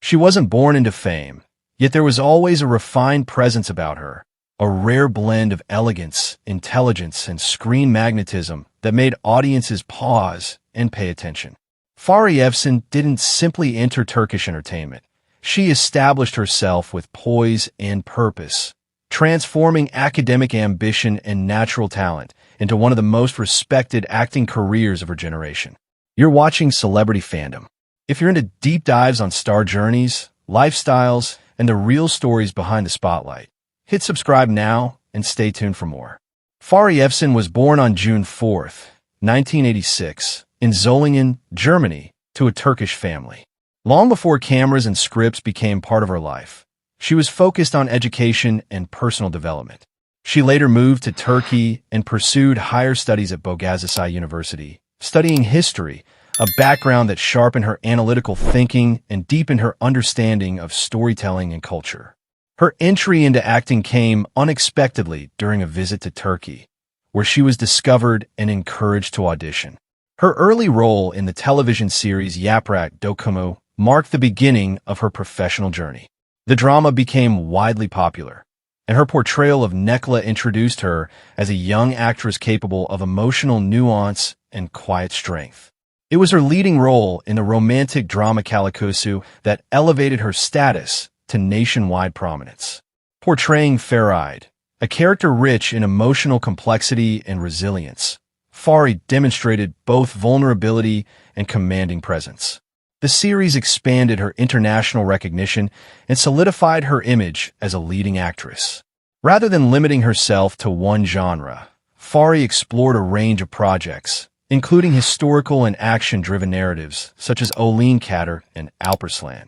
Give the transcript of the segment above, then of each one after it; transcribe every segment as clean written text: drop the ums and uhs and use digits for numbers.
She wasn't born into fame, yet there was always a refined presence about her, a rare blend of elegance, intelligence, and screen magnetism that made audiences pause and pay attention. Fahriye Evcen didn't simply enter Turkish entertainment. She established herself with poise and purpose, transforming academic ambition and natural talent into one of the most respected acting careers of her generation. You're watching Celebrity Fandom. If you're into deep dives on star journeys, lifestyles, and the real stories behind the spotlight, hit subscribe now and stay tuned for more. Fahriye Evcen was born on June 4th, 1986, in Solingen, Germany, to a Turkish family. Long before cameras and scripts became part of her life, she was focused on education and personal development. She later moved to Turkey and pursued higher studies at Boğaziçi University, studying history, a background that sharpened her analytical thinking and deepened her understanding of storytelling and culture. Her entry into acting came unexpectedly during a visit to Turkey, where she was discovered and encouraged to audition. Her early role in the television series Yaprak Dökümü marked the beginning of her professional journey. The drama became widely popular, and her portrayal of Nekla introduced her as a young actress capable of emotional nuance and quiet strength. It was her leading role in the romantic drama Kalikosu that elevated her status to nationwide prominence. Portraying Fahriye, a character rich in emotional complexity and resilience, Fahriye demonstrated both vulnerability and commanding presence. The series expanded her international recognition and solidified her image as a leading actress. Rather than limiting herself to one genre, Fahriye explored a range of projects, including historical and action-driven narratives such as Olin Kadir and Alparslan.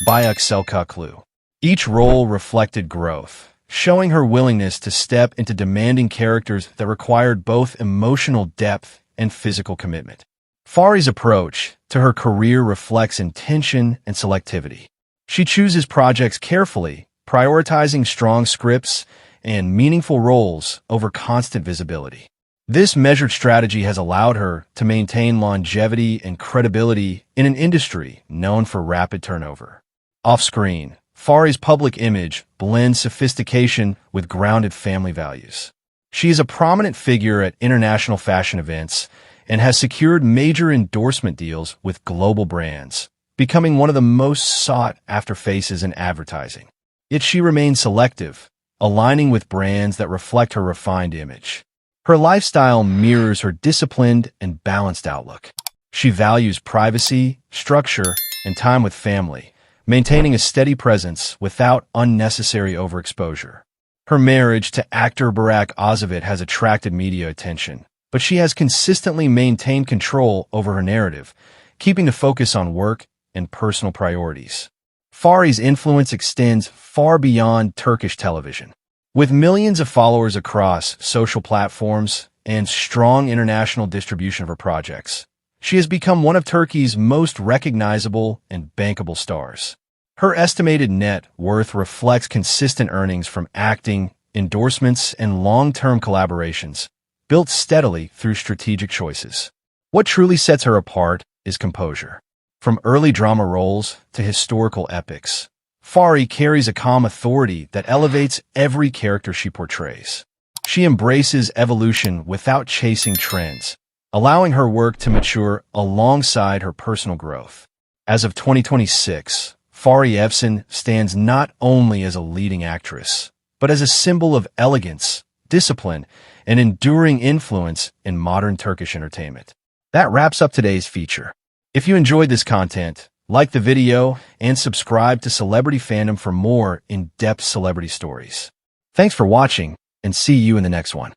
Biography. Each role reflected growth, showing her willingness to step into demanding characters that required both emotional depth and physical commitment. Fahriye's approach to her career reflects intention and selectivity. She chooses projects carefully, prioritizing strong scripts and meaningful roles over constant visibility. This measured strategy has allowed her to maintain longevity and credibility in an industry known for rapid turnover. Off-screen, Fahriye's public image blends sophistication with grounded family values. She is a prominent figure at international fashion events and has secured major endorsement deals with global brands, becoming one of the most sought-after faces in advertising. Yet she remains selective, aligning with brands that reflect her refined image. Her lifestyle mirrors her disciplined and balanced outlook. She values privacy, structure, and time with family, maintaining a steady presence without unnecessary overexposure. Her marriage to actor Burak Ozavit has attracted media attention, but she has consistently maintained control over her narrative, keeping the focus on work and personal priorities. Fahriye's influence extends far beyond Turkish television. With millions of followers across social platforms and strong international distribution of her projects, she has become one of Turkey's most recognizable and bankable stars. Her estimated net worth reflects consistent earnings from acting, endorsements, and long-term collaborations, built steadily through strategic choices. What truly sets her apart is composure. From early drama roles to historical epics, Fahriye carries a calm authority that elevates every character she portrays. She embraces evolution without chasing trends, allowing her work to mature alongside her personal growth. As of 2026, Fahriye Evcen stands not only as a leading actress, but as a symbol of elegance, discipline, and enduring influence in modern Turkish entertainment. That wraps up today's feature. If you enjoyed this content, like the video and subscribe to Celebrity Fandom for more in-depth celebrity stories. Thanks for watching, and see you in the next one.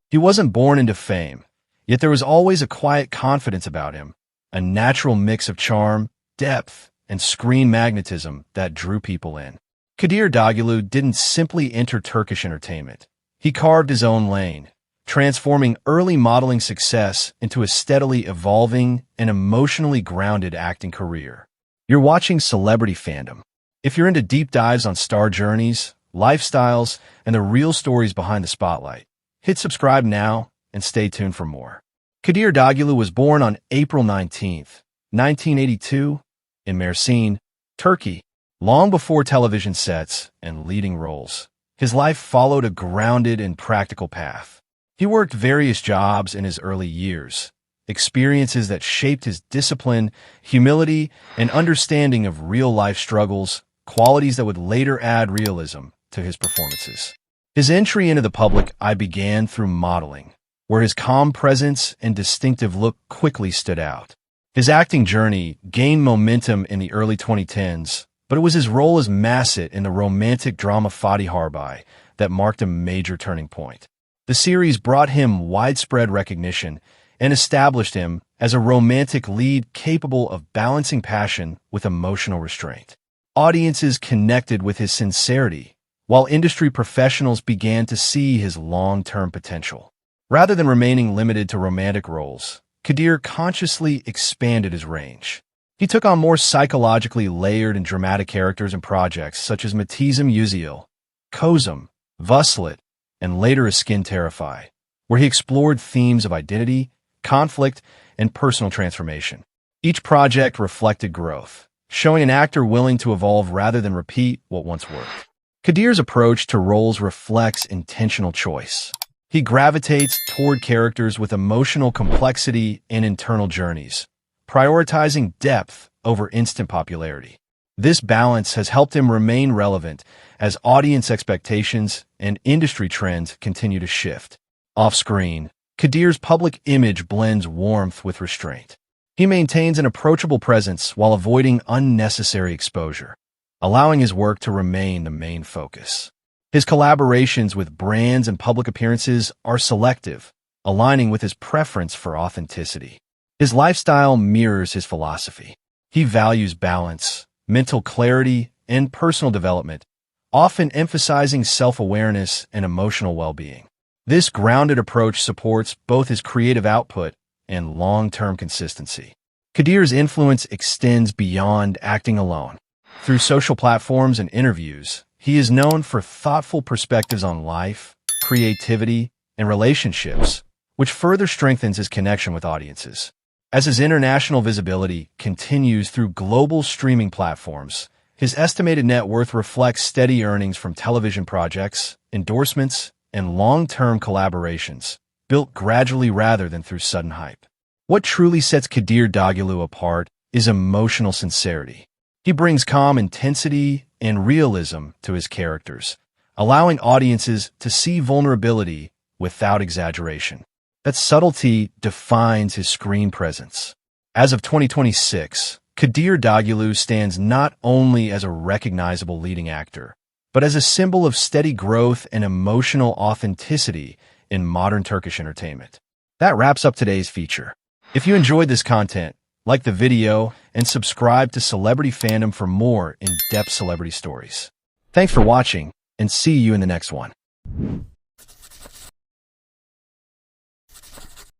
He wasn't born into fame, yet there was always a quiet confidence about him, a natural mix of charm, depth, and screen magnetism that drew people in. Kadir Doğulu didn't simply enter Turkish entertainment. He carved his own lane, transforming early modeling success into a steadily evolving and emotionally grounded acting career. You're watching Celebrity Fandom. If you're into deep dives on star journeys, lifestyles, and the real stories behind the spotlight, hit subscribe now and stay tuned for more. Kadir Doğulu was born on April 19, 1982, in Mersin, Turkey. Long before television sets and leading roles, his life followed a grounded and practical path. He worked various jobs in his early years, experiences that shaped his discipline, humility, and understanding of real-life struggles, qualities that would later add realism to his performances. His entry into the public eye began through modeling, where his calm presence and distinctive look quickly stood out. His acting journey gained momentum in the early 2010s, but it was his role as Masset in the romantic drama Fahriye Evcen that marked a major turning point. The series brought him widespread recognition and established him as a romantic lead capable of balancing passion with emotional restraint. Audiences connected with his sincerity, while industry professionals began to see his long-term potential. Rather than remaining limited to romantic roles, Kadir consciously expanded his range. He took on more psychologically layered and dramatic characters in projects such as Matizm Yüzyıl, Kozum, Vuslat, and later Skin Terrify, where he explored themes of identity, conflict, and personal transformation. Each project reflected growth, showing an actor willing to evolve rather than repeat what once worked. Kadir's approach to roles reflects intentional choice. He gravitates toward characters with emotional complexity and internal journeys, prioritizing depth over instant popularity. This balance has helped him remain relevant as audience expectations and industry trends continue to shift. Off-screen, Kadir's public image blends warmth with restraint. He maintains an approachable presence while avoiding unnecessary exposure, allowing his work to remain the main focus. His collaborations with brands and public appearances are selective, aligning with his preference for authenticity. His lifestyle mirrors his philosophy. He values balance, mental clarity, and personal development, often emphasizing self-awareness and emotional well-being. This grounded approach supports both his creative output and long-term consistency. Kadir's influence extends beyond acting alone. Through social platforms and interviews, he is known for thoughtful perspectives on life, creativity, and relationships, which further strengthens his connection with audiences. As his international visibility continues through global streaming platforms, his estimated net worth reflects steady earnings from television projects, endorsements, and long-term collaborations, built gradually rather than through sudden hype. What truly sets Kadir Doğulu apart is emotional sincerity. He brings calm intensity and realism to his characters, allowing audiences to see vulnerability without exaggeration. That subtlety defines his screen presence. As of 2026, Kadir Doğulu stands not only as a recognizable leading actor, but as a symbol of steady growth and emotional authenticity in modern Turkish entertainment. That wraps up today's feature. If you enjoyed this content, like the video and subscribe to Celebrity Fandom for more in-depth celebrity stories. Thanks for watching, and see you in the next one.